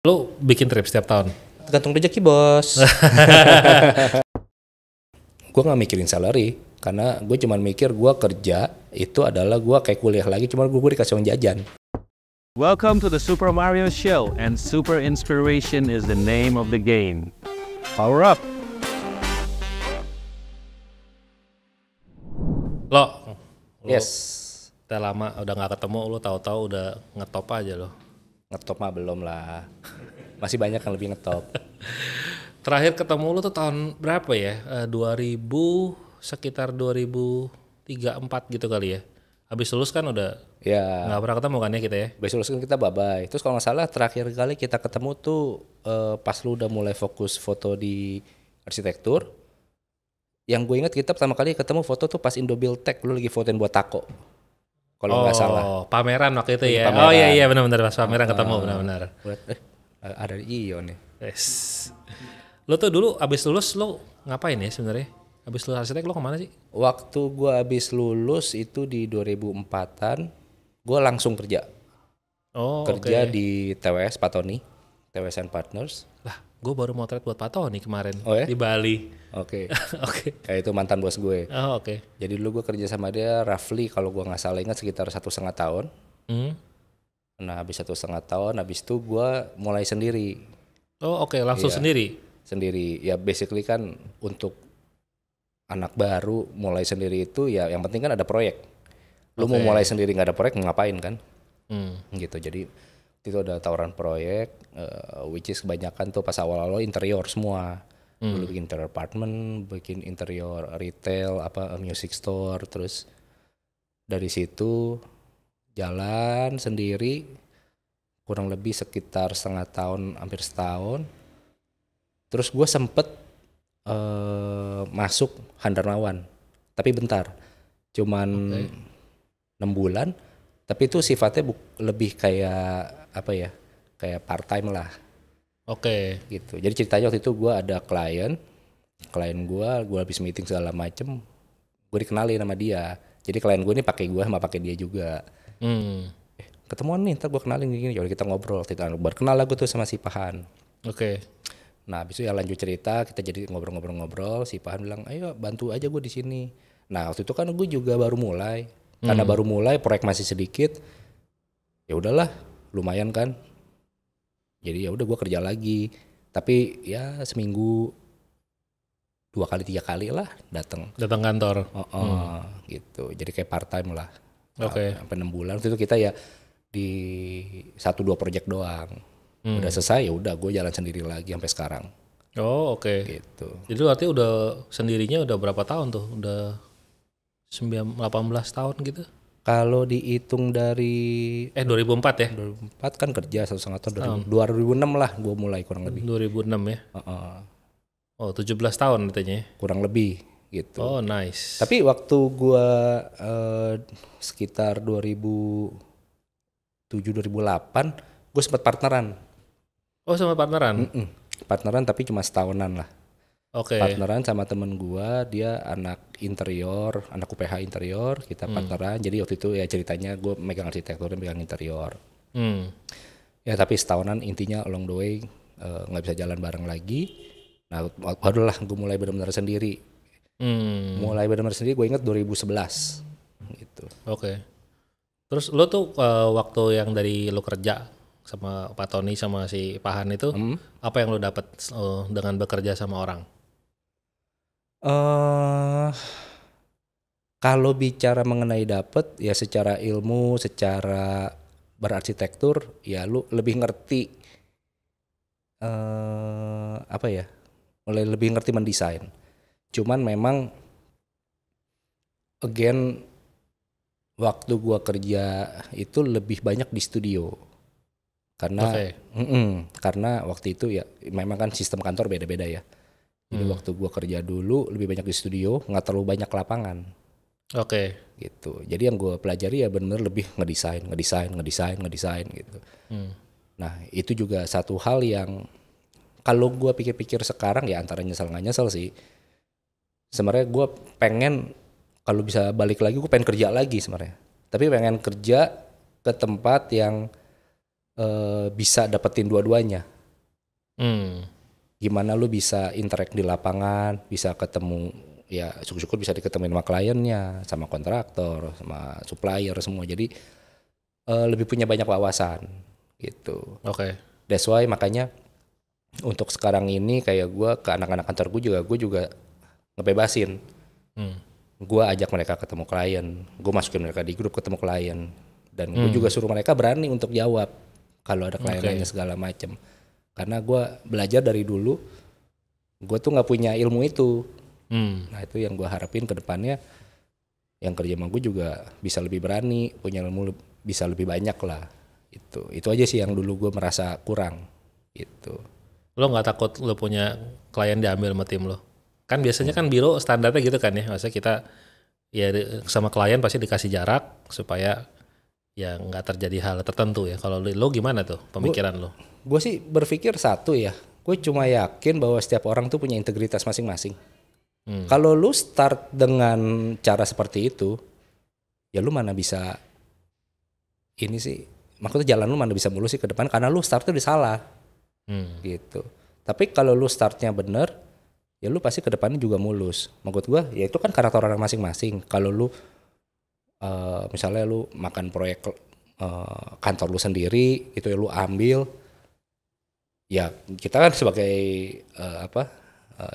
Lu bikin trip setiap tahun? Tergantung rezeki bos. Gue nggak mikirin salary karena gue cuma mikir gue kerja itu adalah gue kayak kuliah lagi, cuma gue dikasih uang jajan. Welcome to the Super Mario Show, and super inspiration is the name of the game. Power up! Lo Yes, udah lama udah nggak ketemu, lu tahu-tahu udah ngetop aja lo. ngetop mah belum lah. Masih banyak yang lebih ngetop. Terakhir ketemu lu tuh tahun berapa ya? 2000 sekitar 2003-4 gitu kali ya. Habis lulus kan udah Ya, nggak pernah ketemu kan ya kita ya. besok kan kita bye-bye. Terus kalau nggak salah terakhir kali kita ketemu tuh pas lu udah mulai fokus foto di arsitektur. Yang gue ingat kita pertama kali ketemu foto tuh pas Indobuild Tech, lu lagi fotoin buat Tako. Kalau nggak salah. Pameran waktu itu Lagi ya. pameran. Oh iya benar-benar pas pameran ketemu benar-benar. Buat ada Iyo nih. Yes. Lu tuh dulu abis lulus lu ngapain ya sebenarnya? Abis lulus arsitek lu kemana sih? Waktu gue habis lulus itu di 2004-an, gue langsung kerja. Oh Kerja oke. di TWS Patoni, TWS and Partners. Lah, gue baru motret buat Pato nih kemarin Oh ya? di Bali. Oke, Oke. kayak itu mantan bos gue. Oh oke. Jadi dulu gue kerja sama dia roughly kalau gue nggak salah ingat sekitar 1,5 tahun. Hmm. Nah habis 1,5 tahun, habis itu gue mulai sendiri. Oh oke, langsung Iya. sendiri. Ya basically kan untuk anak baru mulai sendiri itu ya yang penting kan ada proyek. Lu mau Oke. mulai sendiri nggak ada proyek mau ngapain kan? Hmm. Gitu. Jadi itu ada tawaran proyek, which is kebanyakan tuh pas awal-awal interior semua. Dulu bikin interior apartment, bikin interior retail, music store, terus dari situ jalan sendiri kurang lebih sekitar setengah tahun, hampir setahun. Terus gue sempet masuk Handarmawan, tapi bentar, cuman 6 bulan. Tapi itu sifatnya lebih kayak apa ya? Kayak part time lah. Oke. Gitu. Jadi ceritanya waktu itu gue ada klien gue habis meeting segala macem, gue dikenalin sama dia. Jadi klien gue ini pakai gue sama pakai dia juga. Hmm. Ketemuan nih, ntar gue kenalin gini, yaudah kita ngobrol. Kita baru kenal lah gue tuh sama si Pahan. Oke. Nah habis itu ya lanjut cerita, kita jadi ngobrol-ngobrol. Si Pahan bilang, ayo bantu aja gue di sini. Nah waktu itu kan gue juga baru mulai, karena baru mulai proyek masih sedikit. Ya udahlah, lumayan kan. Jadi ya udah gue kerja lagi, tapi ya seminggu 2 kali 3 kali lah datang. Datang kantor. Gitu. Jadi kayak part time lah. Oke. Sampai 6 bulan waktu itu kita ya di 1-2 project doang. Udah selesai ya udah gue jalan sendiri lagi sampai sekarang. Oh oke. Gitu. Jadi berarti udah sendirinya udah berapa tahun tuh? Udah 18 tahun gitu? Kalau dihitung dari 2004 ya? 2004 kan kerja 1,5 tahun, 2006 lah gue mulai kurang lebih. 2006 ya? Heeh. Oh 17 tahun katanya ya? Kurang lebih gitu. Oh nice. Tapi waktu gua sekitar 2007-2008 gue sempat partneran. Oh sama partneran? Partneran tapi cuma setahunan lah. Oke. Partneran sama temen gua, dia anak interior, anak UPH interior, kita partneran. Jadi waktu itu ya ceritanya gue megang arsitektur dan megang interior. Hmm. Ya tapi setahunan intinya along the way nggak bisa jalan bareng lagi. Nah barulah gue mulai benar-benar sendiri. Mulai benar-benar sendiri gue inget 2011 gitu. Oke. Terus lo tuh waktu yang dari lo kerja sama Pak Tony sama si Pahan itu, apa yang lo dapat dengan bekerja sama orang? Kalau bicara mengenai dapet ya secara ilmu, secara berarsitektur ya lu lebih ngerti mulai lebih ngerti mendesain. Cuman memang again waktu gua kerja itu lebih banyak di studio. Karena karena waktu itu ya memang kan sistem kantor beda-beda ya. Jadi waktu gua kerja dulu lebih banyak di studio, nggak terlalu banyak lapangan. Oke. Gitu. Jadi yang gua pelajari ya benar lebih ngedesain gitu. Nah itu juga satu hal yang kalau gua pikir-pikir sekarang ya antara nyesel nggak nyesel sih. Sebenarnya gua pengen kalau bisa balik lagi gue pengen kerja lagi sebenarnya. Tapi pengen kerja ke tempat yang bisa dapetin dua-duanya. Hmm. Gimana lu bisa interact di lapangan, bisa ketemu, ya syukur-syukur bisa diketemuin sama kliennya, sama kontraktor, sama supplier semua. Jadi lebih punya banyak wawasan gitu. Oke. That's why makanya untuk sekarang ini kayak gue ke anak-anak kantor gue juga ngebebasin. Gue ajak mereka ketemu klien, gue masukin mereka di grup ketemu klien, dan gue juga suruh mereka berani untuk jawab kalau ada klien nanya segala macem. Karena gue belajar dari dulu, gue tuh nggak punya ilmu itu. Nah itu yang gue harapin ke depannya, yang kerja sama gue juga bisa lebih berani, punya ilmu bisa lebih banyak lah. Itu aja sih yang dulu gue merasa kurang gitu. Lo nggak takut lo punya klien diambil sama tim lo? Kan biasanya kan biro standarnya gitu kan ya, maksudnya kita ya sama klien pasti dikasih jarak supaya ya nggak terjadi hal tertentu ya. Kalau lo gimana tuh pemikiran lo? Gue sih berpikir satu ya, gue cuma yakin bahwa setiap orang tuh punya integritas masing-masing. Kalau lu start dengan cara seperti itu, ya lu mana bisa ini sih, maksudnya jalan lu mana bisa mulus sih ke depan karena lu startnya udah salah. Gitu. Tapi kalau lu startnya bener, ya lu pasti ke depannya juga mulus. Maksud gue, ya itu kan karakter orang masing-masing. Kalau lu misalnya lu makan proyek kantor lu sendiri, itu ya lu ambil, ya kita kan sebagai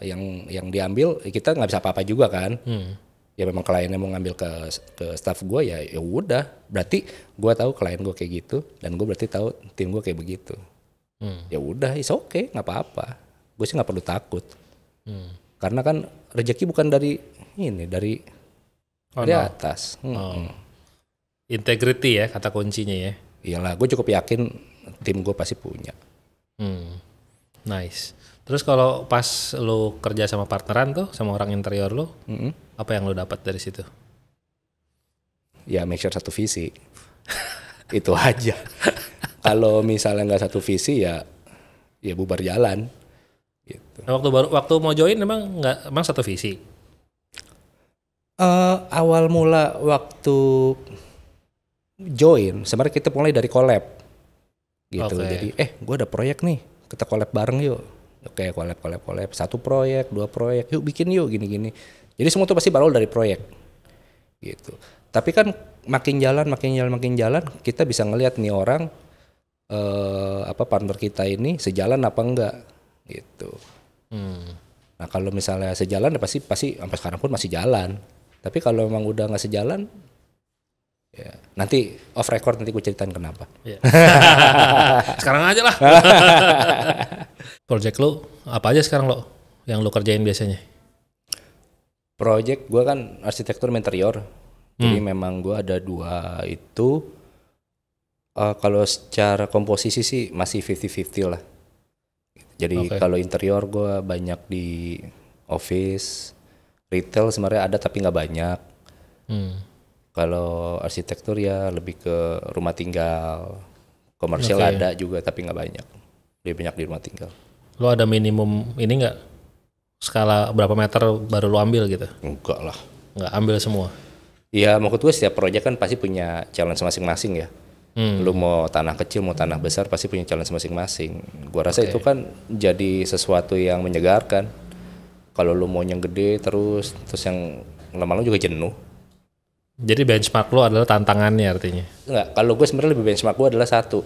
yang diambil, kita nggak bisa apa-apa juga kan. Ya memang kliennya mau ngambil ke staff gue, ya udah. Berarti gue tahu klien gue kayak gitu, dan gue berarti tahu tim gue kayak begitu. Ya udah, it's okay, nggak apa-apa. Gue sih nggak perlu takut. Karena kan rezeki bukan dari ini, dari atas. Integrity ya kata kuncinya ya. Iyalah, gue cukup yakin tim gue pasti punya. Nice. Terus kalau pas lo kerja sama partneran tuh, sama orang interior lo, apa yang lo dapat dari situ? Ya make sure satu visi. Itu aja. Kalau misalnya nggak satu visi, ya bubar jalan. Gitu. Nah, waktu mau join emang satu visi? Awal mula waktu join, sebenarnya kita mulai dari collab. Gitu. Jadi gue ada proyek nih, kita collab bareng yuk. Oke, collab. Satu proyek, dua proyek, yuk bikin yuk gini-gini. Jadi semua tuh pasti berawal dari proyek. Gitu. Tapi kan makin jalan, kita bisa ngelihat nih orang, partner kita ini sejalan apa enggak, gitu. Nah kalau misalnya sejalan, ya pasti sampai sekarang pun masih jalan. Tapi kalau memang udah nggak sejalan, ya nanti off record nanti gue ceritain kenapa. Yeah. Sekarang aja lah. Project lo apa aja sekarang lo yang lo kerjain biasanya? Project gue kan arsitektur interior, jadi memang gue ada dua itu. Kalau secara komposisi sih masih 50-50 lah. Jadi kalau interior gue banyak di office, retail sebenarnya ada tapi nggak banyak. Kalau arsitektur ya lebih ke rumah tinggal, komersial ada juga tapi nggak banyak. Lebih banyak di rumah tinggal. Lo ada minimum ini nggak? Skala berapa meter baru lo ambil gitu? Enggak lah. Nggak ambil semua? Iya, maksud gue setiap proyek kan pasti punya challenge masing-masing ya. Lu mau tanah kecil, mau tanah besar pasti punya challenge masing-masing. Gua rasa itu kan jadi sesuatu yang menyegarkan. Kalau lu mau yang gede terus yang lama-lama juga jenuh. Jadi benchmark lo adalah tantangannya artinya? Enggak, kalau gue sebenarnya lebih benchmark gue adalah satu,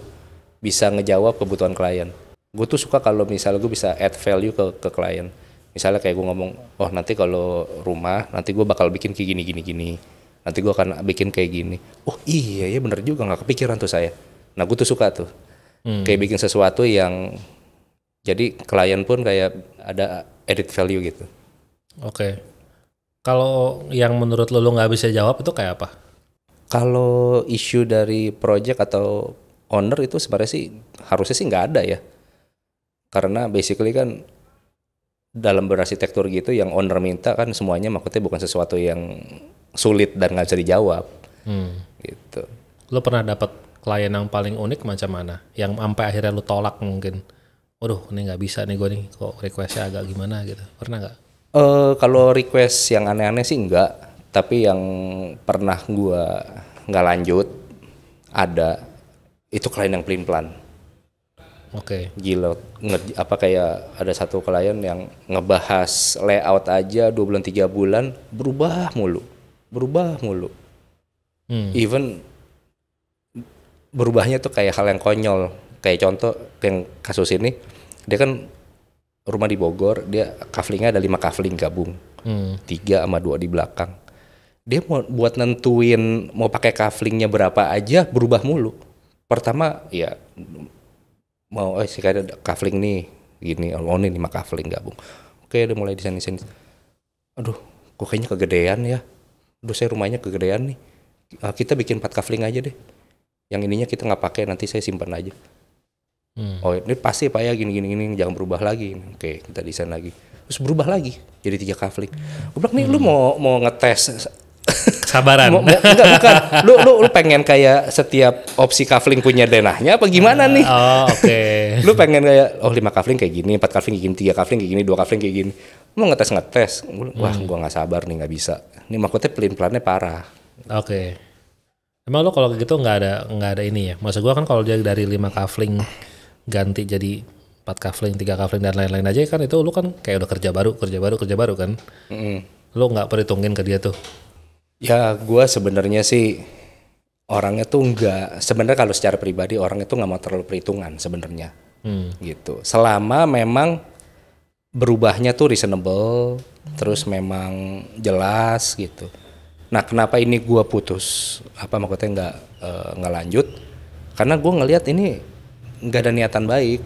bisa ngejawab kebutuhan klien. Gue tuh suka kalau misalnya gue bisa add value ke klien. Misalnya kayak gue ngomong, oh nanti kalau rumah, nanti gue bakal bikin kayak gini. Nanti gue akan bikin kayak gini. Oh iya ya bener juga, gak kepikiran tuh saya. Nah gue tuh suka tuh. Kayak bikin sesuatu yang jadi klien pun kayak ada added value gitu. Oke. Kalau yang menurut lo gak bisa jawab itu kayak apa? Kalau isu dari project atau owner itu sebenarnya sih harusnya sih nggak ada ya. Karena basically kan dalam berarsitektur gitu yang owner minta kan semuanya maksudnya bukan sesuatu yang sulit dan nggak bisa dijawab. Gitu. Lo pernah dapat klien yang paling unik macam mana? Yang sampai akhirnya lo tolak mungkin? Waduh ini nggak bisa nih gue nih, kok requestnya agak gimana gitu. Pernah nggak? Kalau request yang aneh-aneh sih enggak. Tapi yang pernah gue nggak lanjut ada, itu klien yang pelin-pelan. Oke. Gila, apa kayak ada satu klien yang ngebahas layout aja 2 bulan 3 bulan berubah mulu. Even berubahnya tuh kayak hal yang konyol. Kayak contoh yang kasus ini, dia kan rumah di Bogor, dia kaflingnya ada 5 kafling gabung, 3 sama 2 di belakang. Dia mau buat nentuin mau pakai kaflingnya berapa aja berubah mulu. Pertama ya mau sih ada kafling nih gini, oh ini 5 kafling gabung. Oke, udah mulai desain. Aduh, kok kayaknya kegedean ya. Aduh, saya rumahnya kegedean nih. Kita bikin 4 kafling aja deh. Yang ininya kita nggak pakai, nanti saya simpan aja. Oh, ini pasti Pak ya gini, jangan berubah lagi. Oke, kita desain lagi. Terus berubah lagi jadi 3 kafling. Gue bilang nih lu mau ngetes Sabaran. Enggak, bukan. Lu pengen kayak setiap opsi kafling punya denahnya apa gimana nih? Oh, oke. Lu pengen kayak 5 kafling kayak gini, 4 kafling kayak gini, 3 kafling kayak gini, 2 kafling kayak gini. Lu mau ngetes. Wah, gua nggak sabar nih, nggak bisa. Ini maksudnya pelin-pelannya parah. Oke. Emang lo kalau gitu nggak ada ini ya? Maksud gua kan kalau dia dari 5 kafling ganti jadi 4 kafling, 3 kafling dan lain-lain aja kan itu lu kan kayak udah kerja baru kan? Lu nggak perhitungin ke dia tuh? Ya, gua sebenarnya sih orangnya tuh sebenarnya kalau secara pribadi orangnya tuh nggak mau terlalu perhitungan sebenarnya, gitu. Selama memang berubahnya tuh reasonable, terus memang jelas gitu. Nah, kenapa ini gua putus? Apa maksudnya nggak lanjut? Karena gua ngelihat ini nggak ada niatan baik.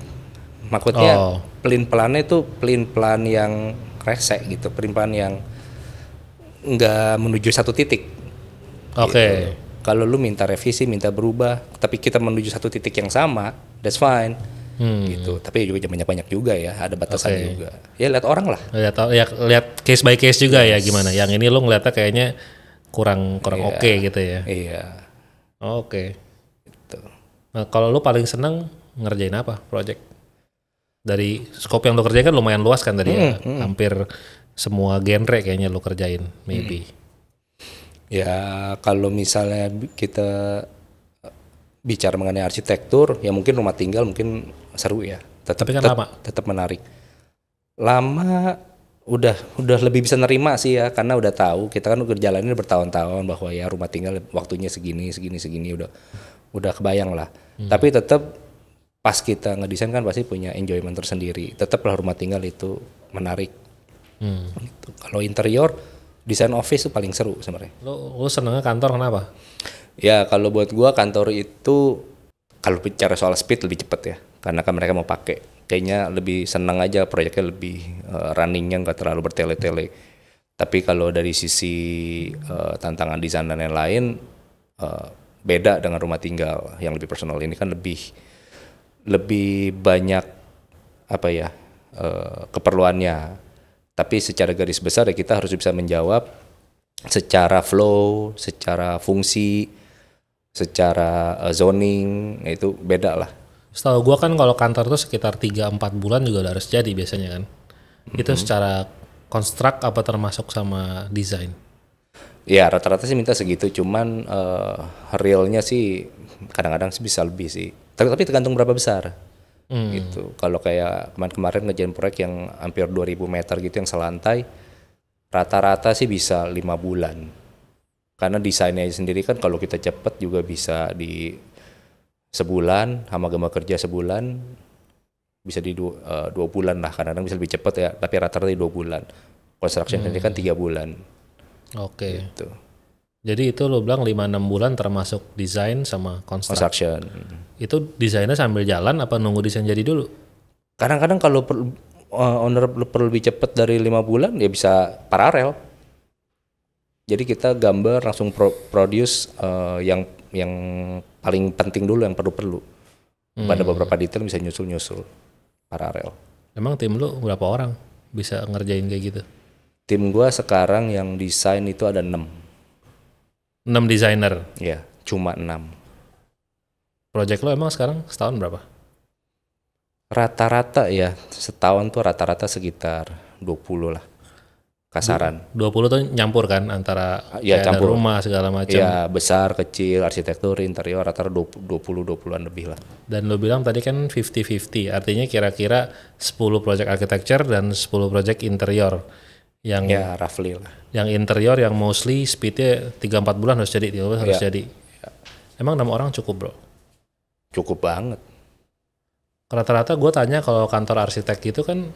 Maksudnya pelin-pelannya itu pelin-pelan yang rese gitu, pelin-pelan yang nggak menuju satu titik. Oke. Gitu. Kalau lu minta revisi, minta berubah, tapi kita menuju satu titik yang sama, that's fine. Gitu. Tapi juga banyak juga ya, ada batasan juga. Ya lihat orang lah. Lihat case by case juga ya gimana. Yang ini lu ngeliatnya kayaknya kurang oke gitu ya. Iya. Oke. Gitu. Nah, kalau lu paling seneng ngerjain apa project? Dari scope yang lu kerjain kan lumayan luas kan tadi ya. Hampir semua genre kayaknya lu kerjain, maybe. Ya kalau misalnya kita bicara mengenai arsitektur, ya mungkin rumah tinggal mungkin seru ya. Tapi kan lama. Tetap menarik. Lama udah lebih bisa nerima sih ya, karena udah tahu kita kan udah jalanin bertahun-tahun bahwa ya rumah tinggal waktunya segini udah kebayang lah. Tapi tetap pas kita ngedesain kan pasti punya enjoyment tersendiri. Tetaplah rumah tinggal itu menarik. Gitu. Kalau interior, desain office itu paling seru sebenarnya. Lu senengnya kantor kenapa? Ya kalau buat gua kantor itu kalau bicara soal speed lebih cepet ya, karena kan mereka mau pakai. Kayaknya lebih senang aja proyeknya lebih runningnya nggak terlalu bertele-tele. Tapi kalau dari sisi tantangan desain dan lain-lain beda dengan rumah tinggal yang lebih personal. Ini kan lebih banyak apa ya keperluannya. Tapi secara garis besar ya kita harus bisa menjawab secara flow, secara fungsi, secara zoning, itu beda lah. Setahu gua kan kalau kantor tuh sekitar 3-4 bulan juga udah harus jadi biasanya kan. Itu secara konstruk apa termasuk sama desain? Ya rata-rata sih minta segitu, cuman realnya sih kadang-kadang sih bisa lebih sih. Tapi tergantung berapa besar. Gitu. Kalau kayak kemarin ngerjain proyek yang hampir 2000 meter gitu yang selantai, rata-rata sih bisa 5 bulan. Karena desainnya sendiri kan kalau kita cepet juga bisa di sebulan, sama gambar kerja sebulan, bisa di 2 bulan lah. Kadang-kadang bisa lebih cepet ya, tapi rata-rata di 2 bulan. Construction ini kan 3 bulan. Oke. Gitu. Jadi itu lo bilang 5-6 bulan termasuk desain sama Construction. Itu desainnya sambil jalan apa nunggu desain jadi dulu? Kadang-kadang kalau owner perlu lebih cepat dari 5 bulan ya bisa paralel. Jadi kita gambar langsung produce yang paling penting dulu, yang perlu. Pada beberapa detail bisa nyusul paralel. Emang tim lu berapa orang bisa ngerjain kayak gitu? Tim gua sekarang yang desain itu ada 6. 6 desainer. Ya, cuma 6. Project lo emang sekarang setahun berapa? Rata-rata ya, setahun tuh rata-rata sekitar 20 lah. kasaran. 20 tuh nyampur kan antara Ya, kayak ada campur. rumah segala macam. Ya besar, kecil, arsitektur, interior rata-rata 20-20an lebih lah. Dan lo bilang tadi kan 50-50, artinya kira-kira 10 project architecture dan 10 project interior. Yang Ya roughly lah. yang interior yang mostly speednya 3-4 bulan harus jadi, 3 bulan harus Ya. jadi. Emang 6 orang cukup bro? Cukup banget. Rata-rata gue tanya kalau kantor arsitek gitu kan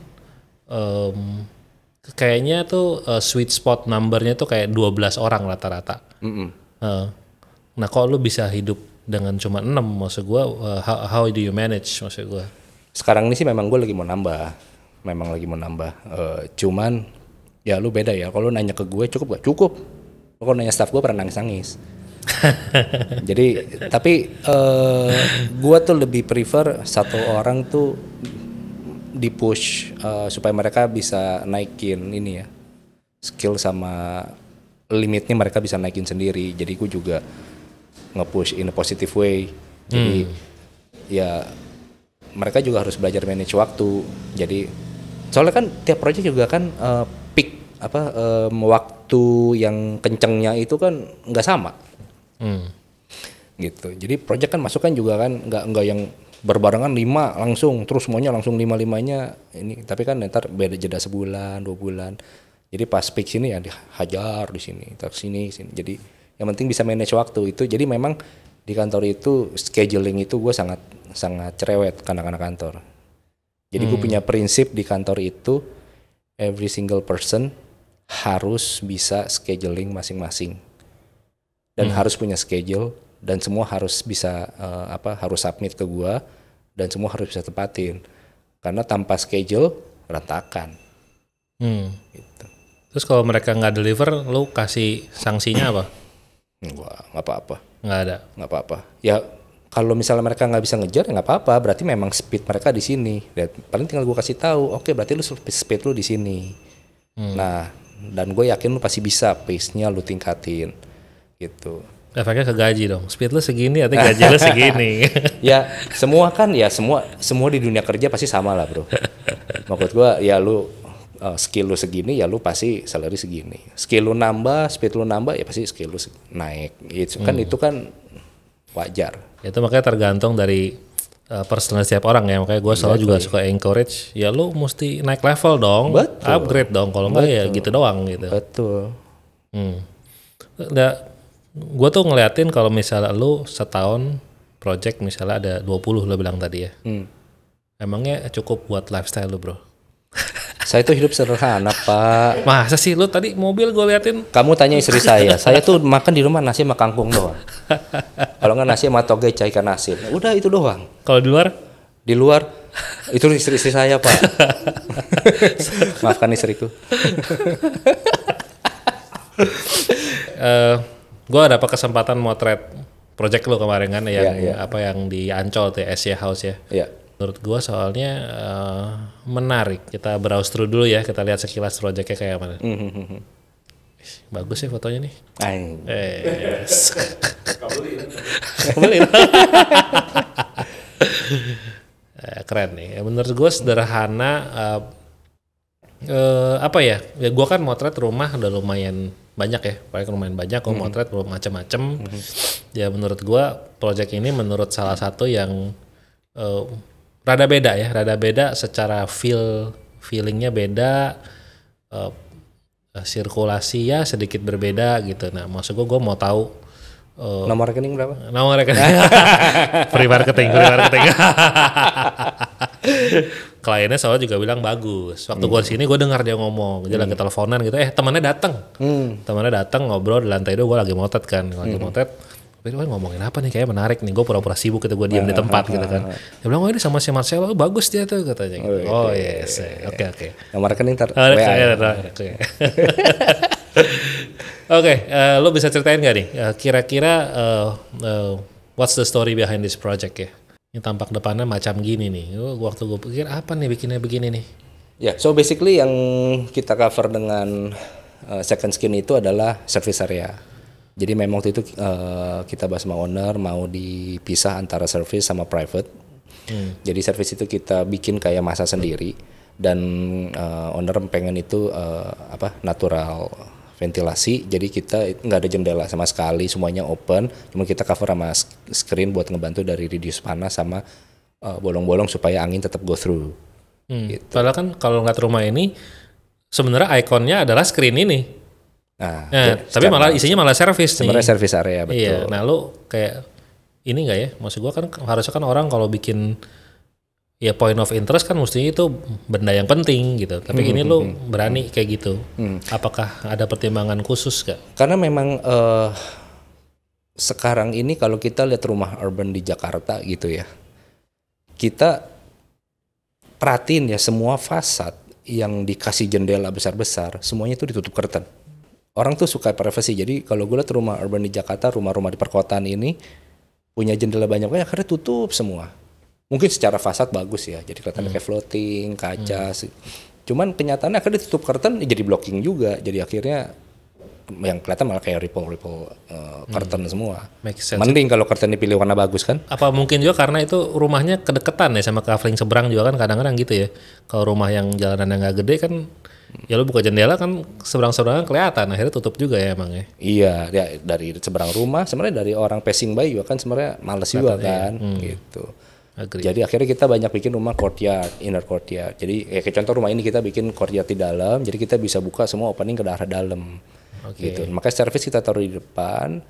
kayaknya tuh sweet spot numbernya tuh kayak 12 orang rata-rata. Nah kok lu bisa hidup dengan cuma 6 maksud gue, how do you manage maksud gue? Sekarang ini sih memang gue lagi mau nambah. Memang lagi mau nambah. Cuman ya lu beda ya. Kalau lu nanya ke gue cukup gak? Cukup. Kalau nanya staff gue pernah nangis-nangis. Jadi tapi gue tuh lebih prefer satu orang tuh di push supaya mereka bisa naikin ini ya skill sama limitnya mereka bisa naikin sendiri. Jadi gue juga nge-push in a positive way. Jadi ya mereka juga harus belajar manage waktu. Jadi soalnya kan tiap project juga kan peak waktu yang kencengnya itu kan nggak sama. Gitu. Jadi project kan masuk kan juga kan nggak yang berbarengan 5 langsung terus semuanya langsung 5-5-nya ini, tapi kan ntar beda jeda sebulan 2 bulan. Jadi pas peak sini ya dihajar di sini, terus sini. Jadi yang penting bisa manage waktu itu. Jadi memang di kantor itu scheduling itu gue sangat cerewet ke anak-anak kantor. Jadi gue punya prinsip di kantor itu every single person harus bisa scheduling masing-masing dan harus punya schedule. Dan semua harus bisa harus submit ke gua dan semua harus bisa tepatin karena tanpa schedule berantakan. Gitu. Terus kalau mereka nggak deliver, lu kasih sanksinya apa? Nggak apa-apa. Nggak ada. Nggak apa-apa. Ya kalau misalnya mereka nggak bisa ngejar ya nggak apa-apa. Berarti memang speed mereka di sini. Dan paling tinggal gua kasih tahu. Oke, berarti lu speed lu di sini. Nah, dan gue yakin lu pasti bisa pace-nya lu tingkatin. Gitu. Efeknya ke gaji dong. Speed lu segini, artinya gaji lu segini. Ya semua kan ya semua di dunia kerja pasti sama lah bro. Maksud gua ya lu skill lu segini ya lu pasti salary segini. Skill lu nambah, speed lu nambah ya pasti skill lu naik. Itu kan wajar. Itu makanya tergantung dari personal setiap orang ya. Makanya gue selalu juga suka encourage. Ya lu mesti naik level dong, Betul. upgrade dong. Kalau enggak ya gitu doang gitu. Betul. Gue tuh ngeliatin kalau misalnya lu setahun project misalnya ada 20 lo bilang tadi ya. Emangnya cukup buat lifestyle lu bro? Saya tuh hidup sederhana pak. Masa sih lu tadi mobil gue liatin? Kamu tanya istri saya tuh makan di rumah nasi sama kangkung doang. Kalau nggak nasi sama toge cai ikan asin, udah itu doang. Kalau di luar? Di luar itu istri saya pak. Maafkan istriku. Gue dapat kesempatan motret project lu kemarin kan yang Iya. apa yang di Ancol tuh Asia House ya. Iya. Menurut gue soalnya menarik. Kita browse through dulu ya, kita lihat sekilas projectnya kayak mana. Bagus sih fotonya nih. Yes. Beli. Keren nih. Menurut gue sederhana. Apa ya? Ya gue kan motret rumah udah lumayan banyak ya, paling lumayan banyak. Gue motret macam-macam. Ya menurut gue project ini menurut salah satu yang rada beda secara feelingnya beda, sirkulasi ya sedikit berbeda gitu. Nah maksud gue mau tahu Nomor rekening berapa? nomor rekening. free marketing. Kliennya soalnya juga bilang bagus. Waktu gue sini gue dengar dia ngomong, dia lagi teleponan gitu. Temannya datang ngobrol di lantai 2, gue lagi motret kan, ngomongin apa nih, kayak menarik nih. Gue pura-pura sibuk gitu, gue diam di tempat gitu kan. Dia bilang ini sama si Marcelo, bagus dia tuh katanya. Gitu. Yes, oke. Nomor rekening Oke, lo bisa ceritain gak nih kira-kira what's the story behind this project ya? Ini tampak depannya macam gini nih. Waktu gue pikir apa nih bikinnya begini nih? Ya, so basically yang kita cover dengan second skin itu adalah service area. Jadi memang waktu itu kita bahas sama owner mau dipisah antara service sama private. Jadi service itu kita bikin kayak masa sendiri. dan owner pengen itu natural ventilasi, jadi kita nggak ada jendela sama sekali, semuanya open, cuma kita cover sama screen buat ngebantu dari reduce panas sama bolong-bolong supaya angin tetap go through. Gitu. Padahal kan kalau ngeliat rumah ini sebenarnya ikonnya adalah screen ini. Nah, tapi malah isinya malah servis nih. Sebenarnya service area, betul. Iya, nah lu kayak ini nggak ya? Maksud gua kan harusnya kan orang kalau bikin ya point of interest kan mestinya itu benda yang penting gitu. Tapi gini lu berani kayak gitu. Apakah ada pertimbangan khusus gak? Karena memang sekarang ini kalau kita lihat rumah urban di Jakarta gitu ya, kita perhatiin ya semua fasad yang dikasih jendela besar-besar, semuanya itu ditutup curtain. Orang tuh suka privacy. Jadi kalau gue lihat rumah urban di Jakarta, rumah-rumah di perkotaan ini punya jendela banyak-banyak, akhirnya tutup semua. Mungkin secara fasad bagus ya, jadi kelihatannya kayak floating, kaca. Cuman kenyataannya akhirnya ditutup curtain, jadi blocking juga. Jadi akhirnya yang kelihatan malah kayak ripple curtain semua. Make sense. Mending kalau curtain dipilih warna bagus kan? Apa mungkin juga karena itu rumahnya kedeketan ya sama kafling seberang juga kan kadang-kadang gitu ya. Kalau rumah yang jalanan yang nggak gede kan, ya lu buka jendela kan seberang-seberangan kelihatan, akhirnya tutup juga ya emang ya. Iya, ya, dari seberang rumah, sebenarnya dari orang passing by juga kan sebenarnya males juga kan, gitu. Agree. Jadi akhirnya kita banyak bikin rumah courtyard, inner courtyard. Jadi kayak contoh rumah ini kita bikin courtyard di dalam, jadi kita bisa buka semua opening ke arah dalam. Gitu. Makanya service kita taruh di depan.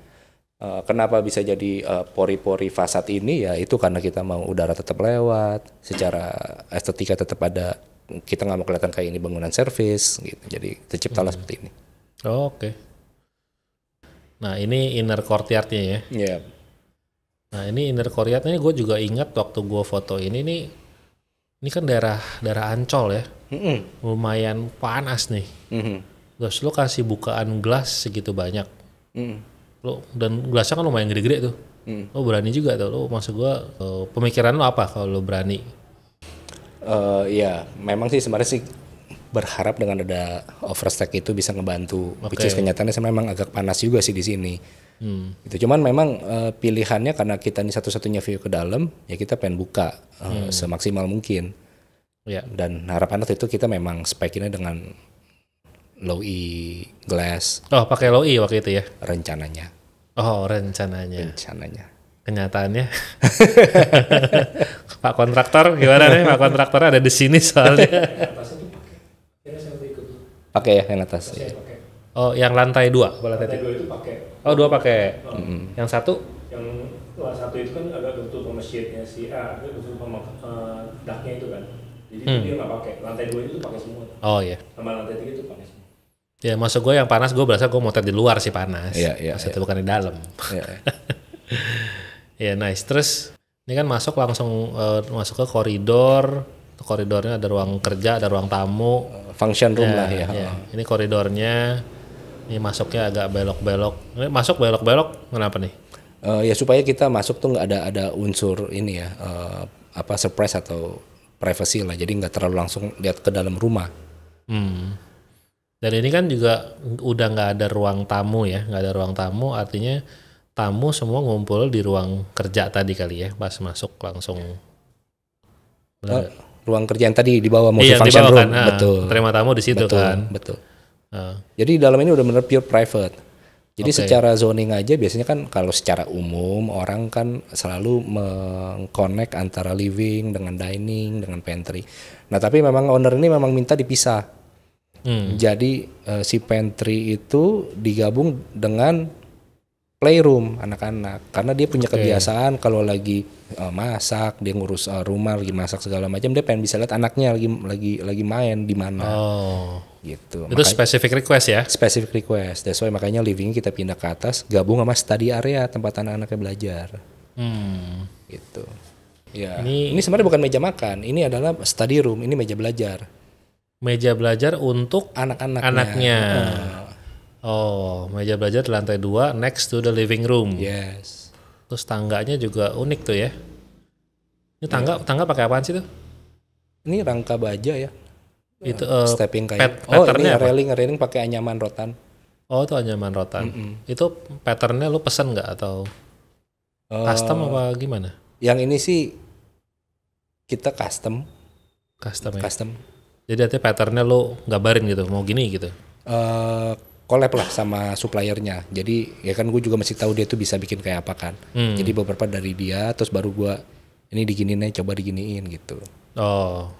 Kenapa bisa jadi pori-pori fasad ini ya itu karena kita mau udara tetap lewat, secara estetika tetap ada, kita nggak mau kelihatan kayak ini bangunan service gitu. Jadi terciptalah seperti ini. Oke. Nah ini inner courtyardnya ya. Iya. Nah ini inner courtyardnya gue juga ingat waktu gue foto ini nih, ini kan daerah Ancol ya, lumayan panas nih. Terus lo kasih bukaan gelas segitu banyak, lo dan gelasnya kan lumayan gede-gede tuh, lo berani juga tuh. Lo maksud gue pemikiran lo apa kalau lo berani? Ya memang sih sebenarnya sih berharap dengan ada overstack itu bisa ngebantu. Which is kenyataannya memang agak panas juga sih di sini. Gitu. Cuman memang pilihannya karena kita ini satu-satunya view ke dalam, ya kita pengen buka semaksimal mungkin. Ya. Dan harapan waktu itu kita memang spec-nya dengan low E glass. Oh pakai low E waktu itu ya? Rencananya. Oh rencananya. Kenyataannya. Pak kontraktor gimana nih? Pak kontraktor ada di sini soalnya. Pakai ya yang atas. Ya. Oh yang lantai 2? Lantai 2 itu pakai. Oh 2 pakai. Yang satu? Yang satu itu kan agak tutup sama sheetnya si A, agak tutup sama daknya itu kan. Jadi dia nggak pakai. Lantai 2 itu pakai semua. Oh iya. Sama lantai 3 itu pakai semua. Ya maksud gue yang panas gue berasa gue motret di luar sih panas. Iya. Maksudnya bukan di dalam. Iya. Ya nice. Terus ini kan masuk langsung masuk ke koridor. Koridornya ada ruang kerja, ada ruang tamu. Function room lah ya. Ini koridornya. Ini masuknya agak belok-belok. Ini masuk belok-belok kenapa nih? Ya supaya kita masuk tuh nggak ada unsur ini ya surprise atau privacy lah. Jadi nggak terlalu langsung lihat ke dalam rumah. Dan ini kan juga udah nggak ada ruang tamu ya, nggak ada ruang tamu, artinya tamu semua ngumpul di ruang kerja tadi kali ya, pas masuk langsung. Ruang kerja yang tadi di bawah di multifunction bawah room, kan? betul. Terima tamu di situ kan. Betul. Jadi dalam ini udah bener pure private. Jadi secara zoning aja biasanya kan kalau secara umum orang kan selalu mengconnect antara living dengan dining dengan pantry. Nah tapi memang owner ini memang minta dipisah. Jadi si pantry itu digabung dengan playroom anak-anak karena dia punya kebiasaan kalau lagi masak, dia ngurus rumah lagi masak segala macam, dia pengen bisa lihat anaknya lagi main di mana. Gitu. Itu specific request ya? Specific request. That's why makanya living kita pindah ke atas gabung sama study area tempat anak-anaknya belajar. Gitu. Ya. Ini sebenarnya bukan meja makan, ini adalah study room, ini meja belajar. Meja belajar untuk anaknya. Oh, meja belajar di lantai 2 next to the living room. Yes. Terus tangganya juga unik tuh ya. Ini tangga pakai apaan sih tuh? Ini rangka baja ya. Itu stepping kayak. Ini railing pakai anyaman rotan. Oh, itu anyaman rotan. Itu patternnya lu pesen nggak atau custom apa gimana? Yang ini sih kita custom. Jadi artinya patternnya lo gambarin gitu, mau gini gitu. Collab lah sama suppliernya. Jadi ya kan gue juga masih tahu dia tuh bisa bikin kayak apa kan. Jadi beberapa dari dia, terus baru gue ini diginiin aja, coba diginiin gitu. Oh,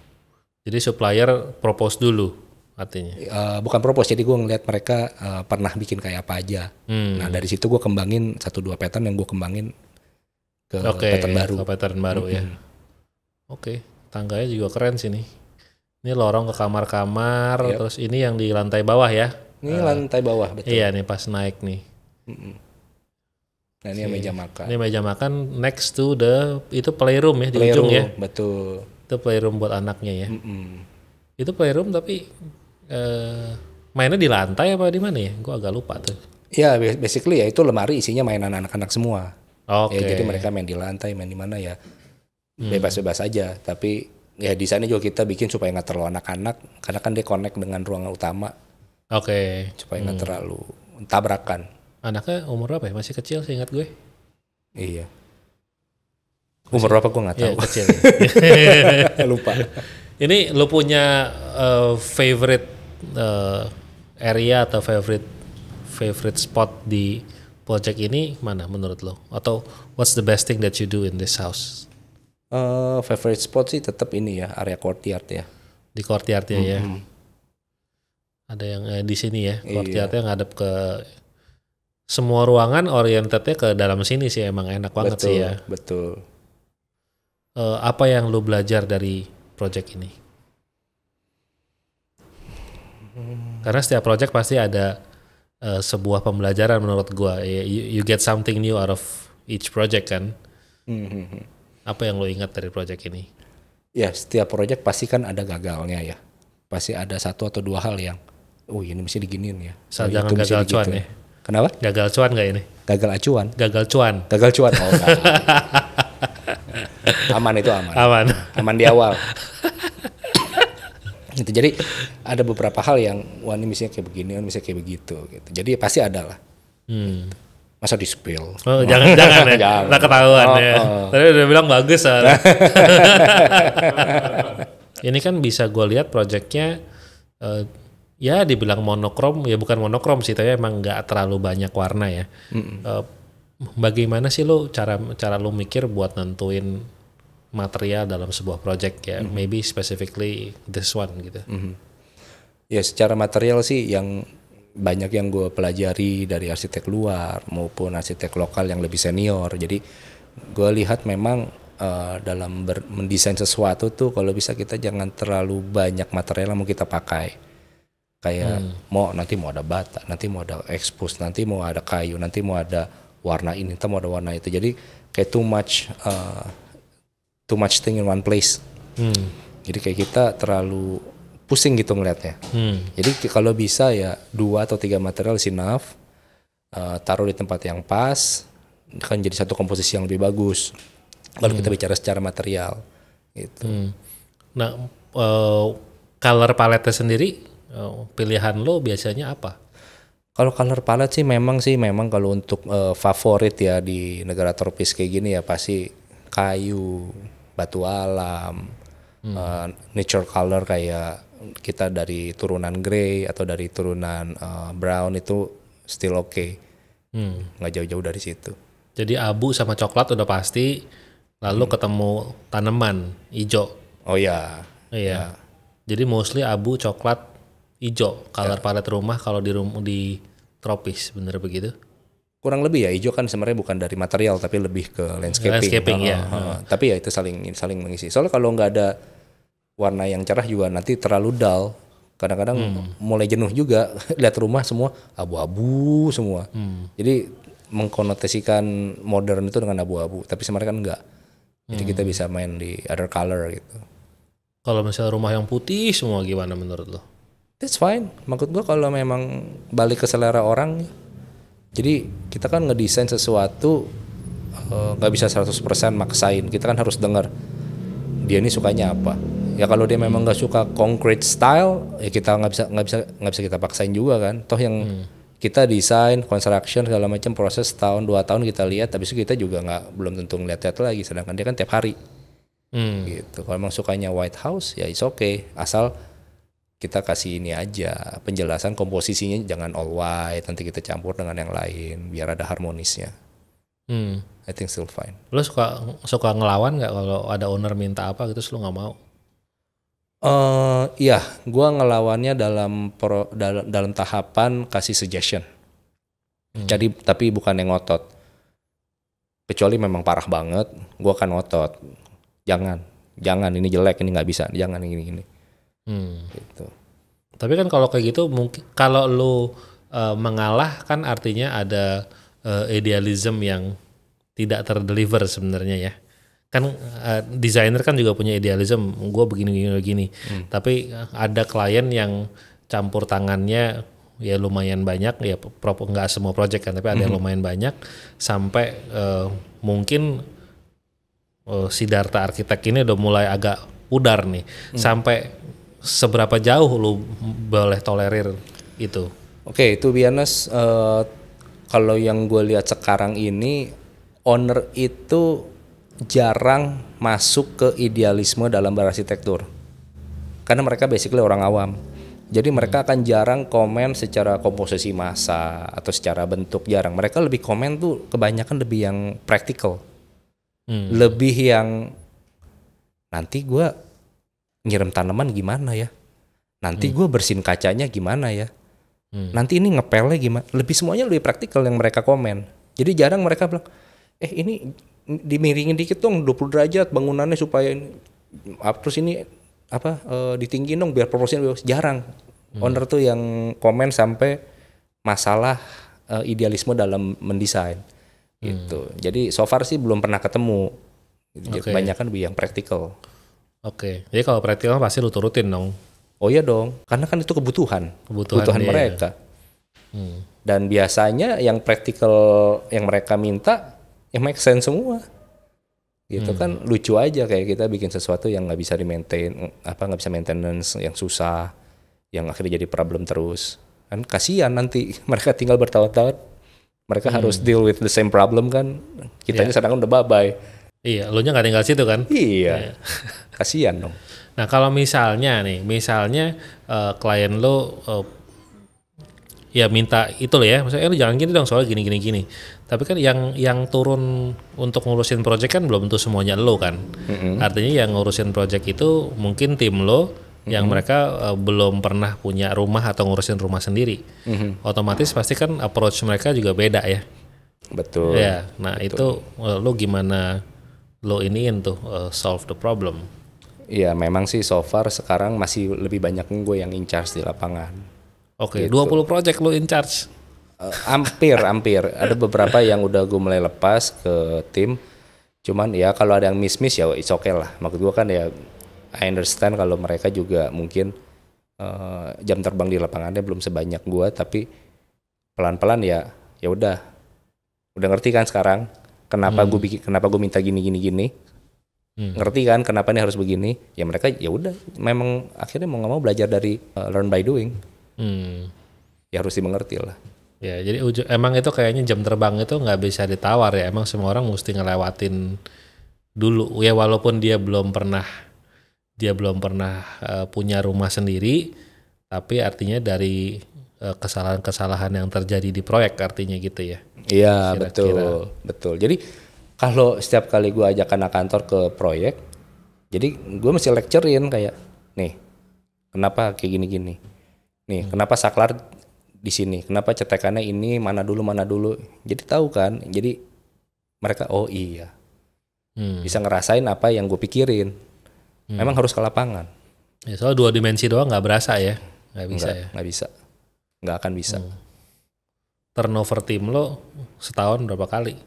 jadi supplier propose dulu artinya. Bukan propose, jadi gue ngeliat mereka pernah bikin kayak apa aja. Nah dari situ gue kembangin 1-2 pattern yang gue kembangin ke pattern baru. Ke pattern baru ya. Oke, tangganya juga keren sih nih. Ini lorong ke kamar-kamar, terus ini yang di lantai bawah ya. Ini lantai bawah, betul. Iya nih pas naik nih. Nah ini yang meja makan. Ini meja makan next to itu playroom ya, di Playroom, ujung ya. Betul. Itu playroom buat anaknya ya. Itu playroom tapi mainnya di lantai apa di mana ya? Gue agak lupa tuh. Ya basically ya itu lemari isinya mainan anak-anak semua. Oke. Ya, jadi mereka main di lantai, main di mana ya bebas-bebas aja. Tapi ya desainnya juga kita bikin supaya nggak terlalu anak-anak, karena kan dia connect dengan ruangan utama. Oke. Supaya nggak terlalu tabrakan. Anaknya umur berapa ya? Masih kecil sih ingat gue. Iya. Umur berapa gue nggak tahu. Iya, kecil. Lupa. Ini lo punya favorite area atau favorite spot di project ini mana menurut lo? Atau what's the best thing that you do in this house? Favorite spot sih tetap ini ya, area courtyard ya. Di courtyardnya ya. Ada yang di sini ya, courtyardnya ngadep ke semua ruangan, orientednya ke dalam sini sih, emang enak banget sih ya. Betul. Apa yang lo belajar dari project ini? Karena setiap project pasti ada sebuah pembelajaran menurut gua. You get something new out of each project kan. Apa yang lo ingat dari project ini? Ya setiap project pasti kan ada gagalnya ya. Pasti ada 1 atau 2 hal yang, ini mesti diginiin ya. Jangan gagal cuan ya. Kenapa? Gagal cuan gak ini? Gagal acuan. Gagal cuan. Gagal cuan. Oh enggak. Aman itu aman. Aman di awal. Gitu. Jadi ada beberapa hal yang ini misalnya kayak begini, ini misalnya kayak begitu gitu. Jadi pasti ada lah. Masa di spill? Oh, jangan ya. Nggak ketahuan ya. Tadi udah bilang bagus soalnya. Ini kan bisa gue lihat projectnya ya dibilang monokrom, ya bukan monokrom sih, tapi emang nggak terlalu banyak warna ya. Bagaimana sih lo cara lo mikir buat nentuin material dalam sebuah project ya, maybe specifically this one gitu. Ya secara material sih yang banyak yang gue pelajari dari arsitek luar maupun arsitek lokal yang lebih senior. Jadi gue lihat memang dalam mendesain sesuatu tuh kalau bisa kita jangan terlalu banyak material yang mau kita pakai. Kayak nanti mau ada bata, nanti mau ada expose, nanti mau ada kayu, nanti mau ada warna ini, nanti mau ada warna itu. Jadi kayak too much thing in one place. Jadi kayak kita terlalu pusing gitu ngelihatnya. Jadi kalau bisa ya 2 atau 3 material is enough. Taruh di tempat yang pas, kan jadi satu komposisi yang lebih bagus. Kalau kita bicara secara material, gitu. Nah, color palette sendiri, pilihan lo biasanya apa? Kalau color palette sih memang kalau untuk favorit ya di negara tropis kayak gini ya pasti kayu, batu alam, nature color kayak kita dari turunan grey atau dari turunan brown itu still okay. Nggak jauh-jauh dari situ. Jadi abu sama coklat udah pasti, lalu ketemu tanaman hijau. Oh ya. Iya. Jadi mostly abu, coklat, hijau color palette rumah kalau di tropis, bener begitu? Kurang lebih ya, hijau kan sebenarnya bukan dari material tapi lebih ke landscaping ya. Tapi ya itu saling mengisi. Soalnya kalau nggak ada warna yang cerah juga nanti terlalu dull. Kadang-kadang mulai jenuh juga lihat rumah semua abu-abu semua. Jadi mengkonotasikan modern itu dengan abu-abu, tapi sebenarnya kan enggak. Jadi kita bisa main di other color gitu. Kalau misalnya rumah yang putih semua gimana menurut lo? That's fine. Maksud gua kalau memang balik ke selera orang. Jadi kita kan ngedesain sesuatu nggak bisa 100% maksain. Kita kan harus dengar dia ini sukanya apa. Ya kalau dia memang nggak suka concrete style, ya kita nggak bisa kita paksain juga kan. Toh yang kita desain, construction segala macam proses tahun 2 tahun kita lihat, habis itu kita juga belum tentu ngeliat lagi. Sedangkan dia kan tiap hari. Gitu. Kalau memang sukanya White House, ya it's okay. Asal kita kasih ini aja penjelasan komposisinya jangan all white, nanti kita campur dengan yang lain biar ada harmonisnya. I think still fine. Lo suka ngelawan nggak kalau ada owner minta apa gitu, terus lo nggak mau? Iya, gue ngelawannya dalam tahapan kasih suggestion. Jadi tapi bukan yang ngotot. Kecuali memang parah banget, gue akan ngotot. Jangan ini jelek, ini nggak bisa, jangan ini. Gitu. Tapi kan kalau kayak gitu mungkin kalau lo mengalah kan artinya ada idealism yang tidak terdeliver sebenarnya ya. Kan desainer kan juga punya idealism, gue begini. Tapi ada klien yang campur tangannya ya lumayan banyak, ya nggak semua project kan, tapi ada yang lumayan banyak sampai mungkin Siddhartha Arsitek ini udah mulai agak pudar nih. Sampai seberapa jauh lu boleh tolerir itu? Oke, to be honest, kalau yang gue lihat sekarang ini owner itu jarang masuk ke idealisme dalam berarsitektur karena mereka basically orang awam, jadi mereka akan jarang komen secara komposisi massa atau secara bentuk, jarang. Mereka lebih komen tuh kebanyakan lebih yang practical, lebih yang nanti gue nyiram tanaman gimana ya, nanti gue bersihin kacanya gimana ya, nanti ini ngepelnya gimana, lebih semuanya lebih praktikal yang mereka komen. Jadi jarang mereka bilang ini dimiringin dikit dong 20 derajat bangunannya supaya terus ini ditinggiin dong biar proporsinya jarang. Owner tuh yang komen sampai masalah idealisme dalam mendesain gitu. Jadi so far sih belum pernah ketemu. Kebanyakan lebih yang praktikal. Oke. Jadi kalau praktikal pasti lu turutin dong. Oh iya dong, karena kan itu kebutuhan mereka. Dan biasanya yang praktikal yang mereka minta yang make sense semua. Gitu kan lucu aja kayak kita bikin sesuatu yang nggak bisa nggak bisa maintenance, yang susah, yang akhirnya jadi problem terus. Kan kasihan nanti mereka tinggal bertahun-tahun, mereka harus deal with the same problem kan. Kitanya sedang udah bye-bye. Iya, lu nya nggak tinggal situ kan? Iya. Kasihan dong. Nah kalau misalnya klien lo ya minta itu loh ya, maksudnya lu jangan gini dong soalnya gini. Tapi kan yang turun untuk ngurusin project kan belum tentu semuanya lo kan. Artinya yang ngurusin project itu mungkin tim lo yang mereka belum pernah punya rumah atau ngurusin rumah sendiri. Otomatis pasti kan approach mereka juga beda ya. Betul. Ya, nah betul. Itu lo gimana lo iniin tuh solve the problem? Iya memang sih so far sekarang masih lebih banyak gue yang in charge di lapangan. Oke, 20 project lo in charge? Hampir. Ada beberapa yang udah gue mulai lepas ke tim. Cuman ya kalau ada yang miss ya it's okay lah. Maksud gue kan ya I understand kalau mereka juga mungkin jam terbang di lapangannya belum sebanyak gue, tapi pelan-pelan ya udah ngerti kan sekarang kenapa gue minta gini. Ngerti kan kenapa ini harus begini? Ya mereka ya udah memang akhirnya mau nggak mau belajar dari learn by doing. Ya harus dimengerti lah. Ya jadi emang itu kayaknya jam terbang itu nggak bisa ditawar ya. Emang semua orang mesti ngelewatin dulu ya, walaupun dia belum pernah punya rumah sendiri, tapi artinya dari kesalahan-kesalahan yang terjadi di proyek artinya gitu ya. Iya betul. Jadi kalau setiap kali gue ajak anak kantor ke proyek, jadi gue mesti lecturein kayak nih kenapa kayak gini. Nih, kenapa saklar di sini? Kenapa cetekannya ini mana dulu? Jadi tahu kan? Jadi mereka oh iya. Bisa ngerasain apa yang gue pikirin. Memang harus ke lapangan. Ya, soal 2 dimensi doang nggak berasa ya? Nggak bisa. Nggak bisa. Nggak akan bisa. Turnover tim lo setahun berapa kali?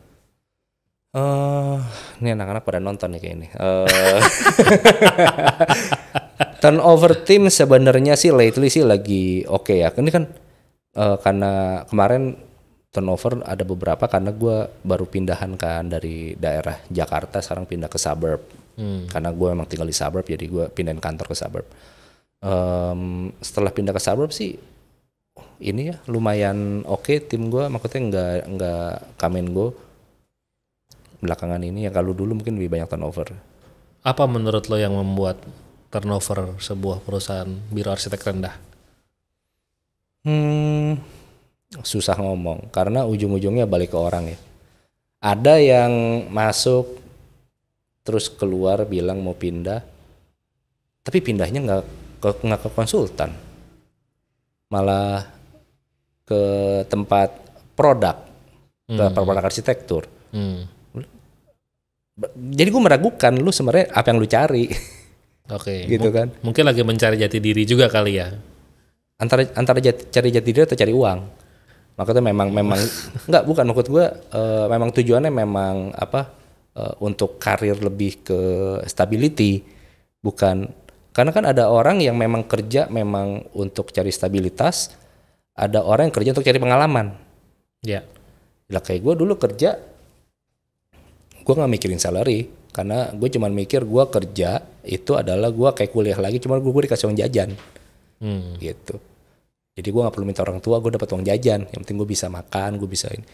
Ini anak-anak pada nonton nih kayak ini. Turnover tim sebenarnya sih lately sih lagi oke ya. Ini kan karena kemarin turnover ada beberapa karena gue baru pindahan kan dari daerah Jakarta sekarang pindah ke suburb. Karena gue emang tinggal di suburb jadi gue pindahin kantor ke suburb. Setelah pindah ke suburb sih ini ya lumayan oke tim gue, maksudnya nggak come and go belakangan ini ya. Kalau dulu mungkin lebih banyak turnover. Apa menurut lo yang membuat turnover sebuah perusahaan biro arsitek rendah? Susah ngomong karena ujung-ujungnya balik ke orang ya. Ada yang masuk terus keluar bilang mau pindah, tapi pindahnya nggak ke konsultan, malah ke tempat produk, ke produk arsitektur. Jadi gue meragukan lu sebenarnya apa yang lu cari. Oke. Gitu kan. Mungkin lagi mencari jati diri juga kali ya. Antara cari jati diri atau cari uang. Maksudnya memang enggak, bukan, maksud gue memang tujuannya memang untuk karir lebih ke stability, bukan, karena kan ada orang yang memang kerja memang untuk cari stabilitas, ada orang yang kerja untuk cari pengalaman. Ya. Lah kayak gue dulu kerja, gue nggak mikirin salary, karena gue cuma mikir gue kerja itu adalah gue kayak kuliah lagi, cuma gue dikasih uang jajan, gitu. Jadi gue nggak perlu minta orang tua, gue dapat uang jajan. Yang penting gue bisa makan, gue bisa ini.